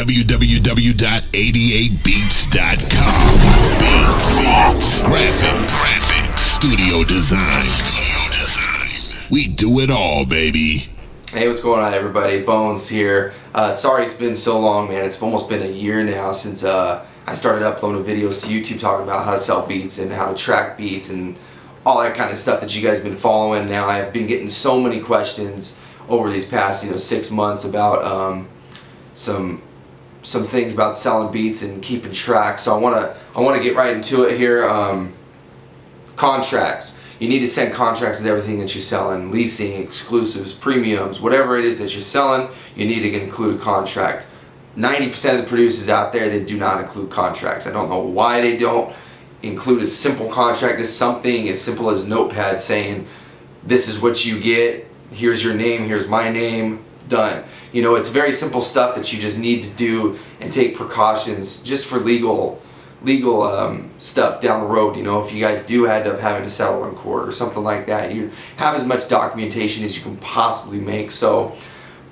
www.88beats.com. Beats, graphics, studio design. We do it all, baby. Hey, what's going on, everybody? Bones here. Sorry it's been so long, man. It's almost been a year now since I started uploading videos to YouTube talking about how to sell beats and how to track beats and all that kind of stuff that you guys have been following. Now I've been getting so many questions over these past 6 months about some things about selling beats and keeping track. So I want to get right into it here. Contracts. You need to send contracts with everything that you're selling. Leasing, exclusives, premiums, whatever it is that you're selling, you need to include a contract. 90% of the producers out there, they do not include contracts. I don't know why they don't include a simple contract as something as simple as Notepad saying, this is what you get, here's your name, here's my name, done. It's very simple stuff that you just need to do and take precautions just for legal stuff down the road. If you guys do end up having to settle in court or something like that, you have as much documentation as you can possibly make. So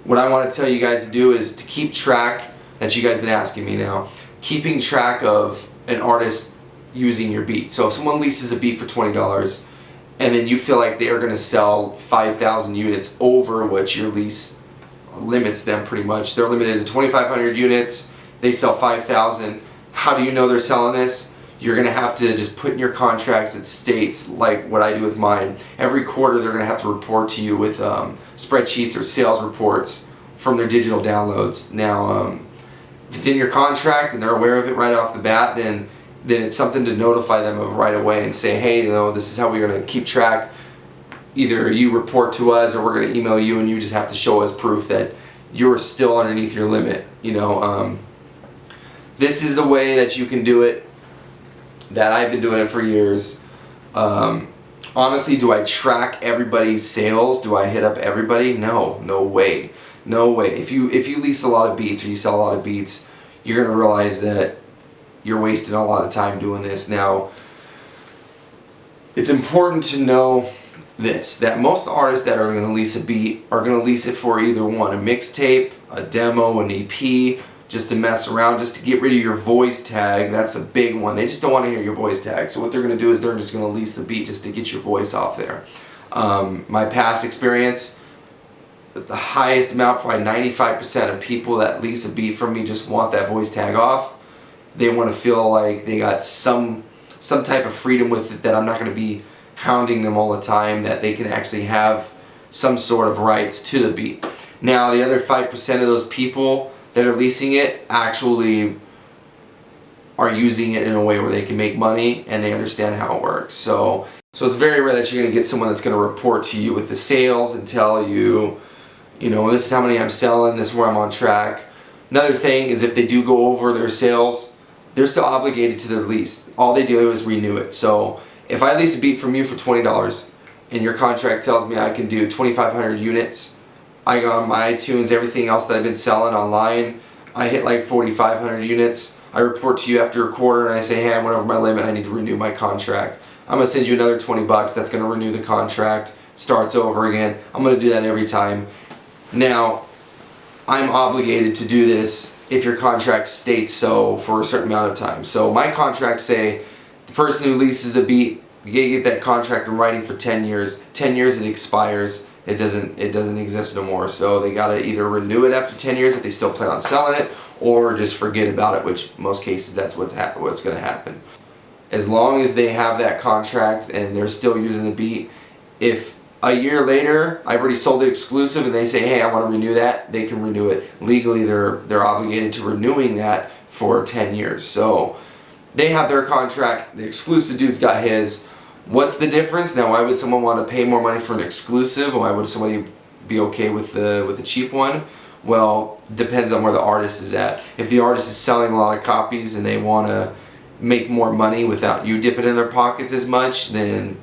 what I want to tell you guys to do is to keep track, that you guys have been asking me now, keeping track of an artist using your beat. So if someone leases a beat for $20 and then you feel like they are going to sell 5,000 units over what your lease limits them, pretty much, they're limited to 2,500 units, they sell 5,000. How do you know they're selling this? You're going to have to just put in your contracts that states, like what I do with mine, every quarter they're going to have to report to you with spreadsheets or sales reports from their digital downloads. Now, if it's in your contract and they're aware of it right off the bat, then it's something to notify them of right away and say, hey, this is how we're going to keep track. Either you report to us or we're going to email you, and you just have to show us proof that you're still underneath your limit. This is the way that you can do it, that I've been doing it for years. Honestly, do I track everybody's sales? Do I hit up everybody? No way. No way. If you lease a lot of beats or you sell a lot of beats, you're going to realize that you're wasting a lot of time doing this. Now, it's important to know this, that most artists that are going to lease a beat are going to lease it for either one, a mixtape, a demo, an EP, just to mess around, just to get rid of your voice tag. That's a big one. They just don't want to hear your voice tag. So what they're going to do is they're just going to lease the beat just to get your voice off there. My past experience, the highest amount, probably 95% of people that lease a beat from me just want that voice tag off. They want to feel like they got some type of freedom with it, that I'm not going to be hounding them all the time, that they can actually have some sort of rights to the beat. Now, the other 5% of those people that are leasing it actually are using it in a way where they can make money and they understand how it works. So it's very rare that you're going to get someone that's going to report to you with the sales and tell you, this is how many I'm selling, this is where I'm on track. Another thing is, if they do go over their sales, they're still obligated to their lease. All they do is renew it. So if I lease a beat from you for $20 and your contract tells me I can do 2,500 units, I go on my iTunes, everything else that I've been selling online, I hit like 4,500 units. I report to you after a quarter and I say, hey, I went over my limit, I need to renew my contract. I'm going to send you another $20, that's going to renew the contract, starts over again. I'm going to do that every time. Now, I'm obligated to do this if your contract states so for a certain amount of time. So my contracts say the person who leases the beat, you get that contract in writing for 10 years. 10 years it expires. It doesn't exist no more. So they gotta either renew it after 10 years if they still plan on selling it, or just forget about it, which most cases that's what's gonna happen. As long as they have that contract and they're still using the beat, if a year later I've already sold it exclusive and they say, hey, I want to renew that, they can renew it. Legally they're obligated to renewing that for 10 years. So they have their contract, the exclusive dude's got his. What's the difference? Now, why would someone want to pay more money for an exclusive? Why would somebody be okay with the cheap one? Well, depends on where the artist is at. If the artist is selling a lot of copies and they want to make more money without you dipping in their pockets as much, then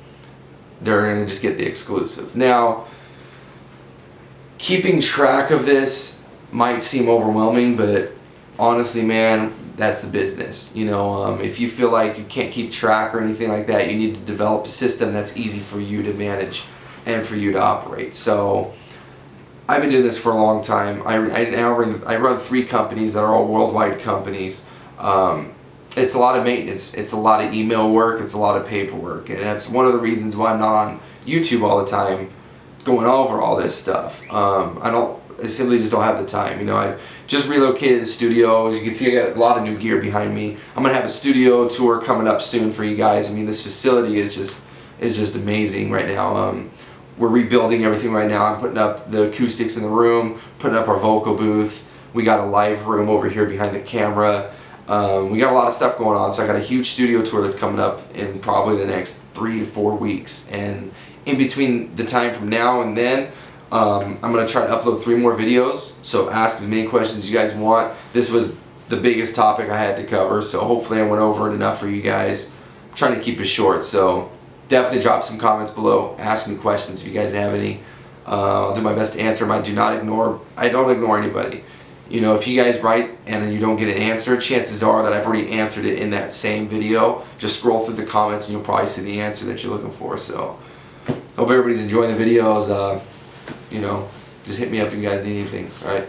they're going to just get the exclusive. Now, keeping track of this might seem overwhelming, but honestly, man, that's the business. If you feel like you can't keep track or anything like that, you need to develop a system that's easy for you to manage and for you to operate. So I've been doing this for a long time. I run 3 companies that are all worldwide companies. It's a lot of maintenance. It's a lot of email work. It's a lot of paperwork, and that's one of the reasons why I'm not on YouTube all the time, going over all this stuff. I simply just don't have the time. You know, I've just relocated the studio. As you can see, I got a lot of new gear behind me. I'm gonna have a studio tour coming up soon for you guys. I mean, this facility is just amazing right now. We're rebuilding everything right now. I'm putting up the acoustics in the room, putting up our vocal booth. We got a live room over here behind the camera. We got a lot of stuff going on, so I got a huge studio tour that's coming up in probably the next 3 to 4 weeks. And in between the time from now and then, I'm going to try to upload 3 more videos, so ask as many questions as you guys want. This was the biggest topic I had to cover, so hopefully I went over it enough for you guys. I'm trying to keep it short, so definitely drop some comments below. Ask me questions if you guys have any. I'll do my best to answer them. I don't ignore anybody. You know, if you guys write and you don't get an answer, chances are that I've already answered it in that same video. Just scroll through the comments and you'll probably see the answer that you're looking for. So, hope everybody's enjoying the videos. You know, just hit me up if you guys need anything. All right.